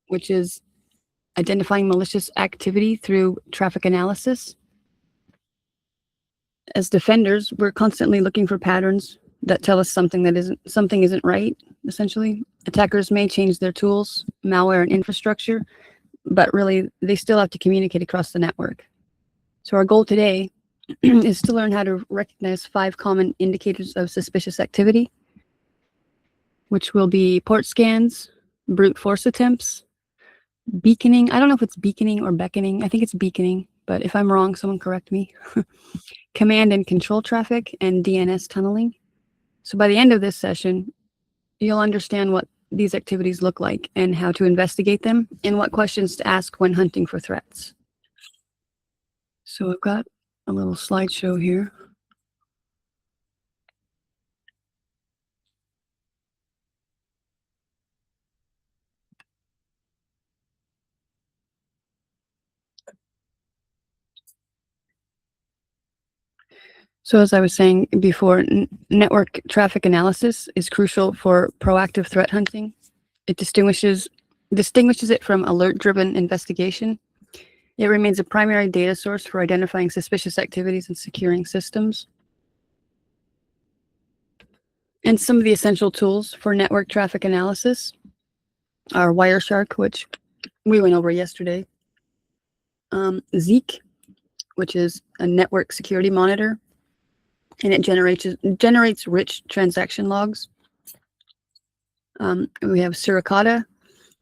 which is identifying malicious activity through traffic analysis. As defenders, we're constantly looking for patterns that tell us something isn't right, essentially. Attackers may change their tools, malware, and infrastructure, but really they still have to communicate across the network. So our goal today is to learn how to recognize 5 common indicators of suspicious activity, which will be port scans, brute force attempts, beaconing. I don't know if it's beaconing or beckoning. I think it's beaconing, but if I'm wrong, someone correct me. Command and control traffic, and DNS tunneling. So by the end of this session, you'll understand what these activities look like and how to investigate them and what questions to ask when hunting for threats. So I've got a little slideshow here. So as I was saying before, network traffic analysis is crucial for proactive threat hunting. It distinguishes it from alert-driven investigation. It remains a primary data source for identifying suspicious activities and securing systems. And some of the essential tools for network traffic analysis are Wireshark, which we went over yesterday, Zeek, which is a network security monitor, and it generates rich transaction logs. We have Suricata,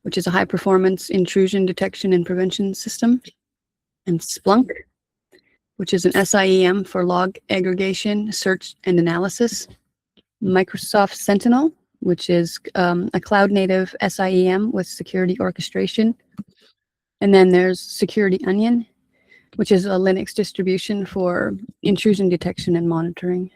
which is a high-performance intrusion detection and prevention system, and Splunk, which is an SIEM for log aggregation, search, and analysis. Microsoft Sentinel, which is a cloud-native SIEM with security orchestration. And then there's Security Onion, which is a Linux distribution for intrusion detection and monitoring.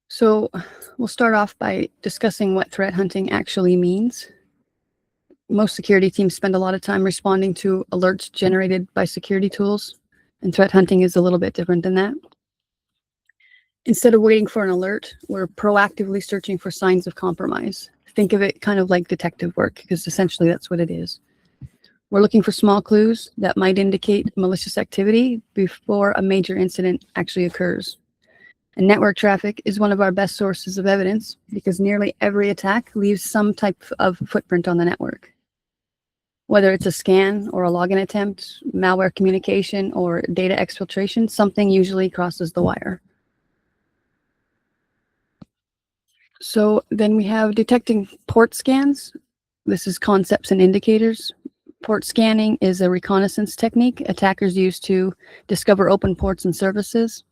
So we'll start off by discussing what threat hunting actually means. Most security teams spend a lot of time responding to alerts generated by security tools, and threat hunting is a little bit different than that. Instead of waiting for an alert, we're proactively searching for signs of compromise. Think of it kind of like detective work, because essentially that's what it is. We're looking for small clues that might indicate malicious activity before a major incident actually occurs. And network traffic is one of our best sources of evidence because nearly every attack leaves some type of footprint on the network. Whether it's a scan or a login attempt, malware communication, or data exfiltration, something usually crosses the wire. So then we have detecting port scans. This is concepts and indicators. Port scanning is a reconnaissance technique attackers use to discover open ports and services,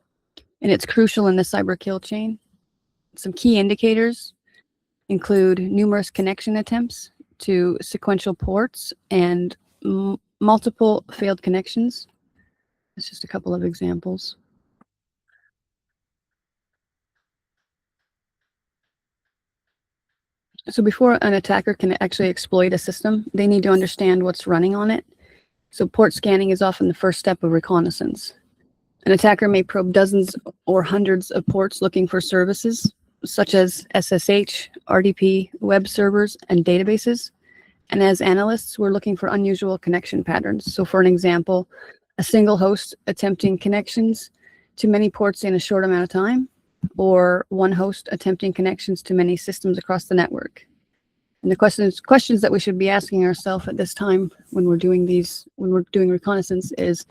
and it's crucial in the cyber kill chain. Some key indicators include numerous connection attempts to sequential ports and multiple failed connections. It's just a couple of examples. So before an attacker can actually exploit a system, they need to understand what's running on it. So port scanning is often the first step of reconnaissance. An attacker may probe dozens or hundreds of ports looking for services, such as SSH, RDP, web servers, and databases. And as analysts, we're looking for unusual connection patterns. So for an example, a single host attempting connections to many ports in a short amount of time, or one host attempting connections to many systems across the network. And the questions that we should be asking ourselves at this time when we're doing reconnaissance is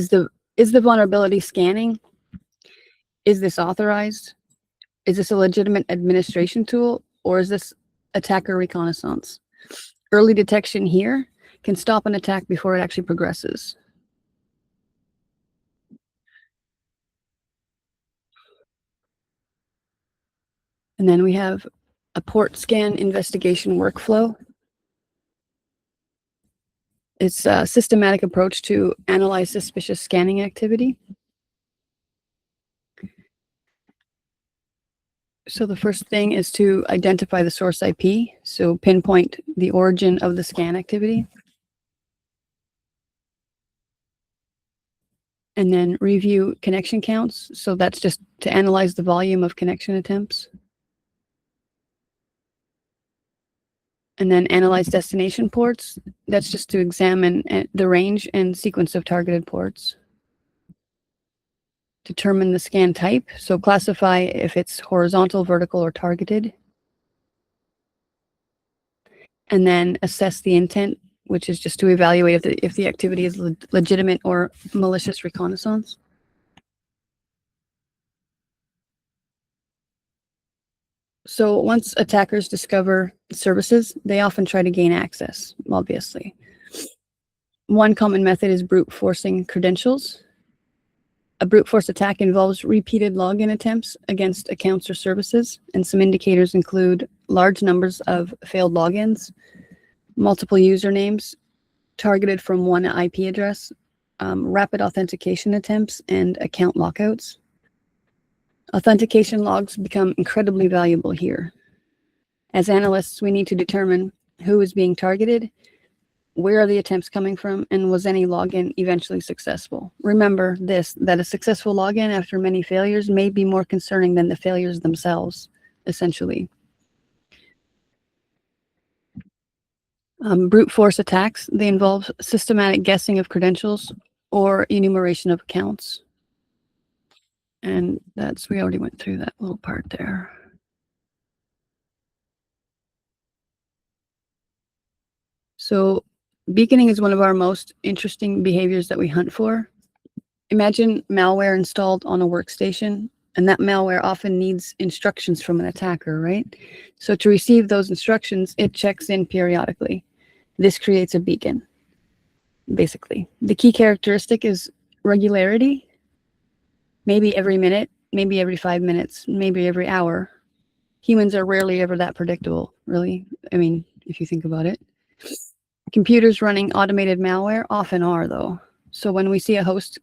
the vulnerability scanning? Is this authorized? Is this a legitimate administration tool, or is this attacker reconnaissance? Early detection here can stop an attack before it actually progresses. And then we have a port scan investigation workflow. It's a systematic approach to analyze suspicious scanning activity. So the first thing is to identify the source IP, so pinpoint the origin of the scan activity. And then review connection counts. So that's just to analyze the volume of connection attempts. And then analyze destination ports. That's just to examine the range and sequence of targeted ports. Determine the scan type. So classify if it's horizontal, vertical, or targeted. And then assess the intent, which is just to evaluate if the activity is legitimate or malicious reconnaissance. So once attackers discover services, they often try to gain access, obviously. One common method is brute forcing credentials. A brute force attack involves repeated login attempts against accounts or services, and some indicators include large numbers of failed logins, multiple usernames targeted from one IP address, rapid authentication attempts, and account lockouts. Authentication logs become incredibly valuable here. As analysts, we need to determine who is being targeted, where are the attempts coming from, and was any login eventually successful? Remember that a successful login after many failures may be more concerning than the failures themselves, essentially. Brute force attacks, they involve systematic guessing of credentials or enumeration of accounts. And we already went through that little part there. So beaconing is one of our most interesting behaviors that we hunt for. Imagine malware installed on a workstation, and that malware often needs instructions from an attacker, right? So to receive those instructions, it checks in periodically. This creates a beacon, basically. The key characteristic is regularity. Maybe every minute, maybe every 5 minutes, maybe every hour. Humans are rarely ever that predictable, really. I mean, if you think about it. Computers running automated malware often are, though. So when we see a host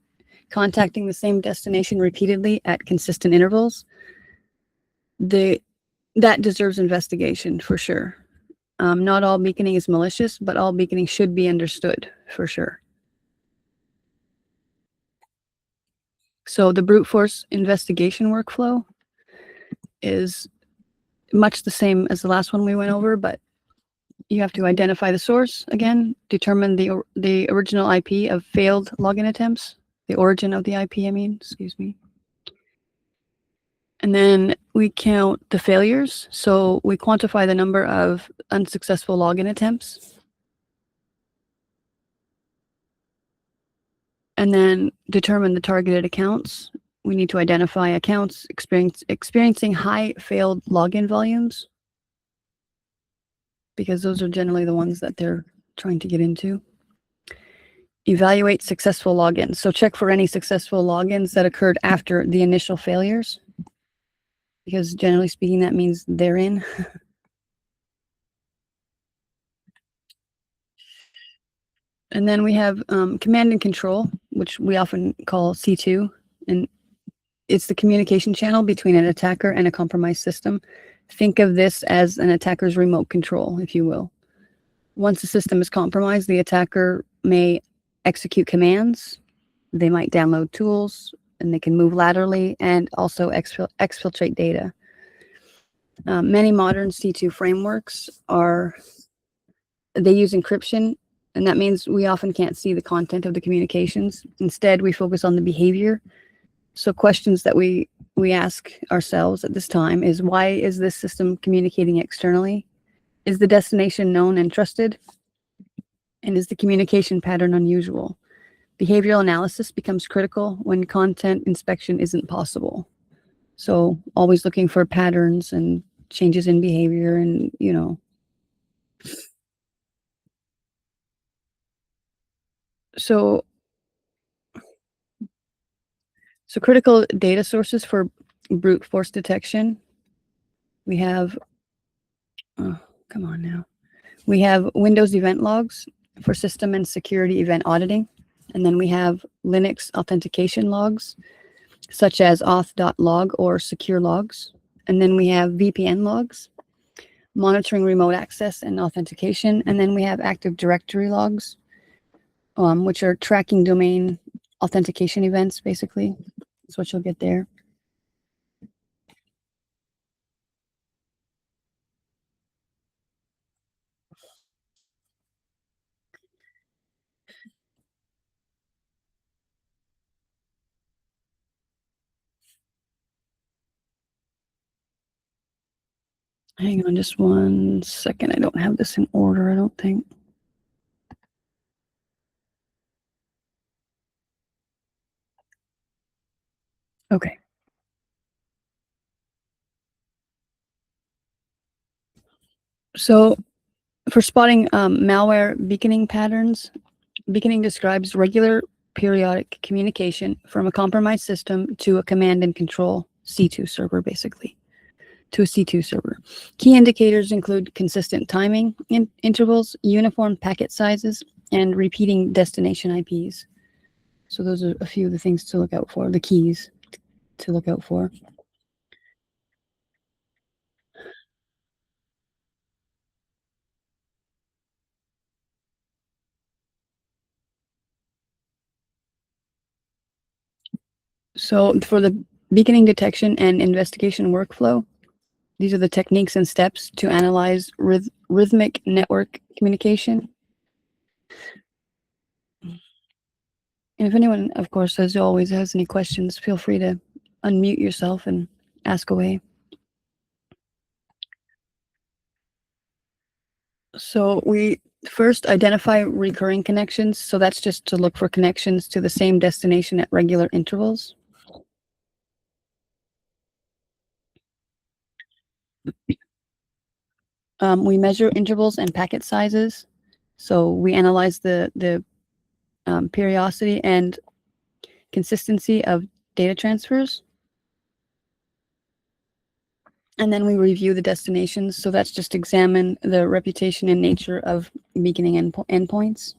contacting the same destination repeatedly at consistent intervals, that deserves investigation for sure. Not all beaconing is malicious, but all beaconing should be understood for sure. So the brute force investigation workflow is much the same as the last one we went over, but you have to identify the source again, determine the original IP of failed login attempts, the origin of the IP, excuse me. And then we count the failures. So we quantify the number of unsuccessful login attempts. And then determine the targeted accounts. We need to identify accounts experiencing high failed login volumes, because those are generally the ones that they're trying to get into. Evaluate successful logins. So check for any successful logins that occurred after the initial failures, because generally speaking, that means they're in. And then we have command and control, which we often call C2. And it's the communication channel between an attacker and a compromised system. Think of this as an attacker's remote control, if you will. Once the system is compromised, the attacker may execute commands. They might download tools, and they can move laterally and also exfiltrate data. Many modern C2 frameworks they use encryption, and that means we often can't see the content of the communications. Instead, we focus on the behavior. So questions that we ask ourselves at this time is, why is this system communicating externally? Is the destination known and trusted? And is the communication pattern unusual? Behavioral analysis becomes critical when content inspection isn't possible. So always looking for patterns and changes in behavior and, So critical data sources for brute force detection. We have, come on now. We have Windows event logs for system and security event auditing. And then we have Linux authentication logs, such as auth.log or secure logs. And then we have VPN logs, monitoring remote access and authentication. And then we have Active Directory logs, which are tracking domain authentication events, basically. That's what you'll get there. Hang on just 1 second. I don't have this in order, I don't think. Okay. So for spotting malware beaconing patterns, beaconing describes regular periodic communication from a compromised system to a command and control C2 server, basically, to a C2 server. Key indicators include consistent timing intervals, uniform packet sizes, and repeating destination IPs. So those are a few of the things to look out for, the keys to look out for. So for the beaconing detection and investigation workflow, these are the techniques and steps to analyze rhythmic network communication. And if anyone, of course, as always, has any questions, feel free to unmute yourself and ask away. So we first identify recurring connections. So that's just to look for connections to the same destination at regular intervals. We measure intervals and packet sizes. So we analyze the periodicity and consistency of data transfers. And then we review the destinations. So that's just examine the reputation and nature of beaconing endpoints.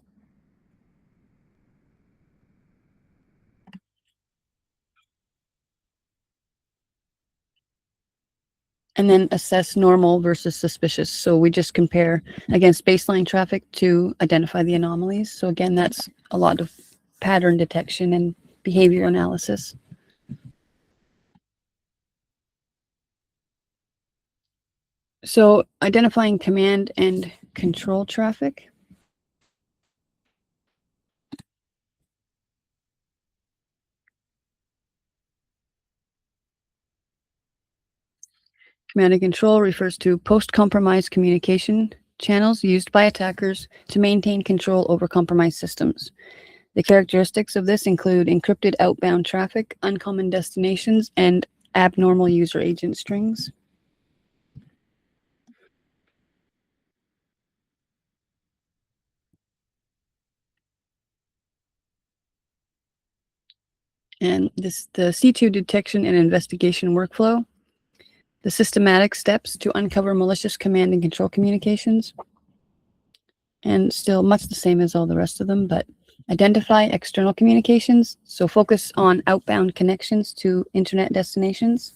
And then assess normal versus suspicious. So we just compare against baseline traffic to identify the anomalies. So again, that's a lot of pattern detection and behavior analysis. So identifying command and control traffic. Command and control refers to post-compromise communication channels used by attackers to maintain control over compromised systems. The characteristics of this include encrypted outbound traffic, uncommon destinations, and abnormal user agent strings. And the C2 detection and investigation workflow, the systematic steps to uncover malicious command and control communications, and still much the same as all the rest of them, but identify external communications, so focus on outbound connections to internet destinations.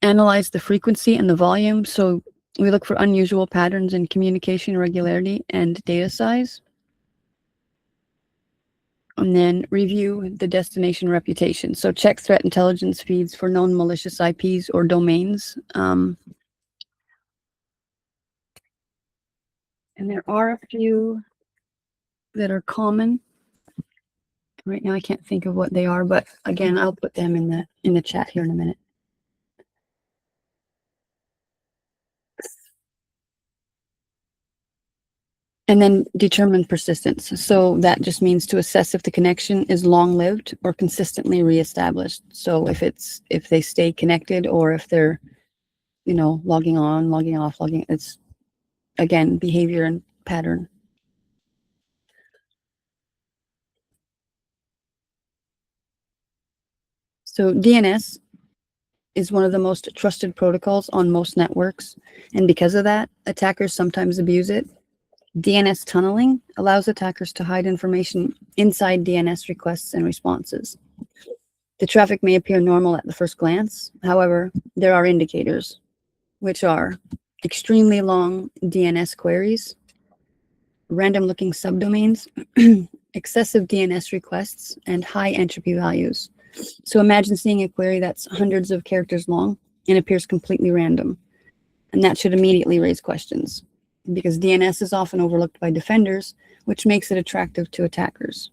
Analyze the frequency and the volume, so we look for unusual patterns in communication regularity and data size. And then review the destination reputation. So check threat intelligence feeds for known malicious IPs or domains. And there are a few that are common. Right now I can't think of what they are, but again, I'll put them in the chat here in a minute. And then determine persistence. So that just means to assess if the connection is long-lived or consistently reestablished. So if they stay connected or if they're, logging on, logging off, it's again, behavior and pattern. So DNS is one of the most trusted protocols on most networks. And because of that, attackers sometimes abuse it. DNS tunneling allows attackers to hide information inside DNS requests and responses. The traffic may appear normal at the first glance. However, there are indicators, which are extremely long DNS queries, random looking subdomains, excessive DNS requests, and high entropy values. So imagine seeing a query that's hundreds of characters long and appears completely random. And that should immediately raise questions because DNS is often overlooked by defenders, which makes it attractive to attackers.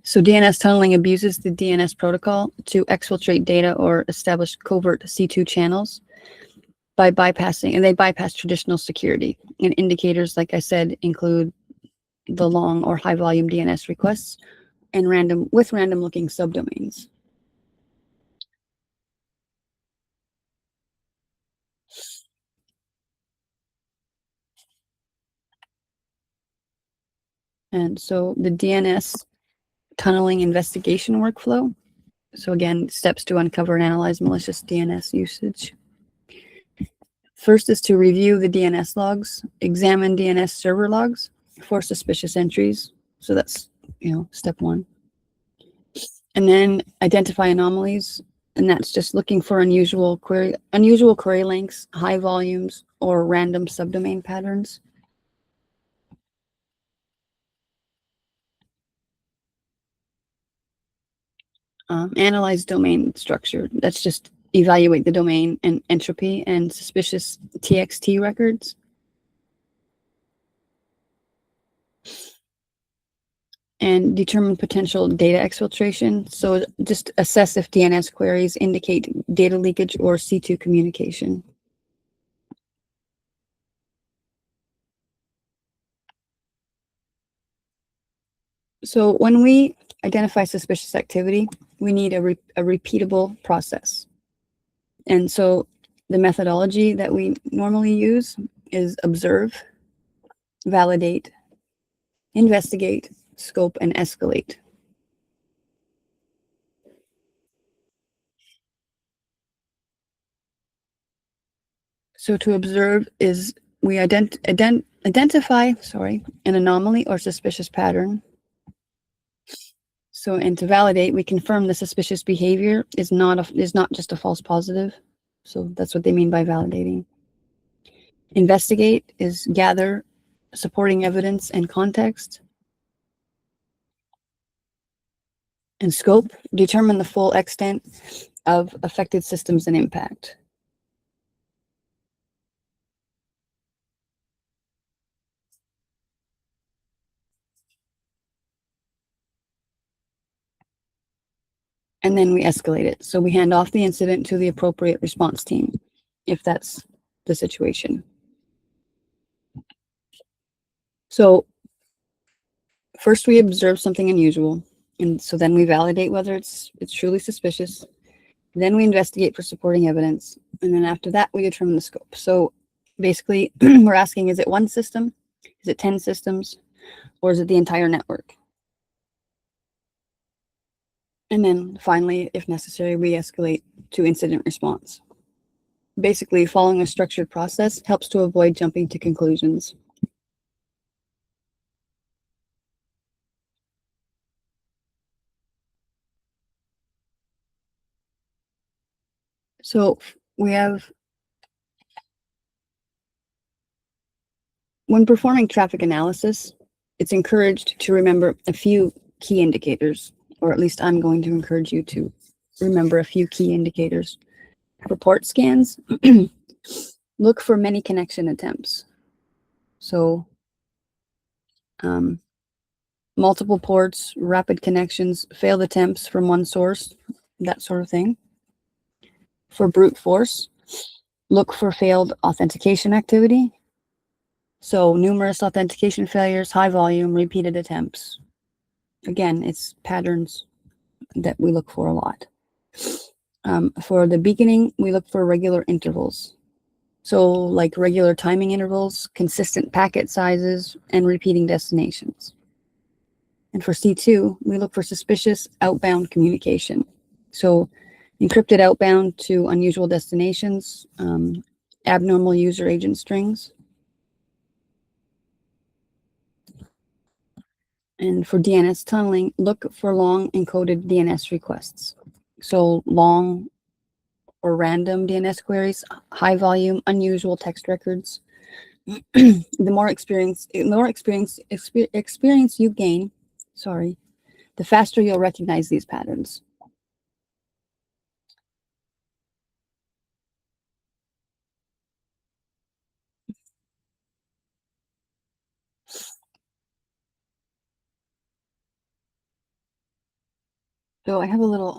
So DNS tunneling abuses the DNS protocol to exfiltrate data or establish covert C2 channels by bypassing, and they bypass traditional security. And indicators, like I said, include the long or high volume DNS requests and random looking subdomains. And so the DNS tunneling investigation workflow. So again, steps to uncover and analyze malicious DNS usage. First is to review the DNS logs, examine DNS server logs for suspicious entries. So that's, step one. And then identify anomalies. And that's just looking for unusual query lengths, high volumes, or random subdomain patterns. Analyze domain structure. That's just evaluate the domain and entropy and suspicious TXT records. And determine potential data exfiltration. So just assess if DNS queries indicate data leakage or C2 communication. So when we identify suspicious activity, we need a repeatable process. And so the methodology that we normally use is observe, validate, investigate, scope, and escalate. So to observe is we identify an anomaly or suspicious pattern. So, and to validate, we confirm the suspicious behavior is not just a false positive. So that's what they mean by validating. Investigate is gather supporting evidence and context. And scope, determine the full extent of affected systems and impact. And then we escalate it. So we hand off the incident to the appropriate response team, if that's the situation. So first we observe something unusual. And so then we validate whether it's truly suspicious. Then we investigate for supporting evidence. And then after that, we determine the scope. So basically, we're asking, is it one system? Is it 10 systems? Or is it the entire network? And then finally, if necessary, we escalate to incident response. Basically, following a structured process helps to avoid jumping to conclusions. So we have, when performing traffic analysis, it's encouraged to remember a few key indicators, or at least I'm going to encourage you to remember a few key indicators. For port scans, look for many connection attempts. So multiple ports, rapid connections, failed attempts from one source, that sort of thing. For brute force, look for failed authentication activity. So numerous authentication failures, high volume, repeated attempts. Again, it's patterns that we look for a lot. For the beaconing, we look for regular intervals. So like regular timing intervals, consistent packet sizes, and repeating destinations. And for C2, we look for suspicious outbound communication. So encrypted outbound to unusual destinations, abnormal user agent strings. And for DNS tunneling, look for long encoded DNS requests. So long or random DNS queries, high volume, unusual text records. The more experience you gain, sorry, the faster you'll recognize these patterns. So I have a little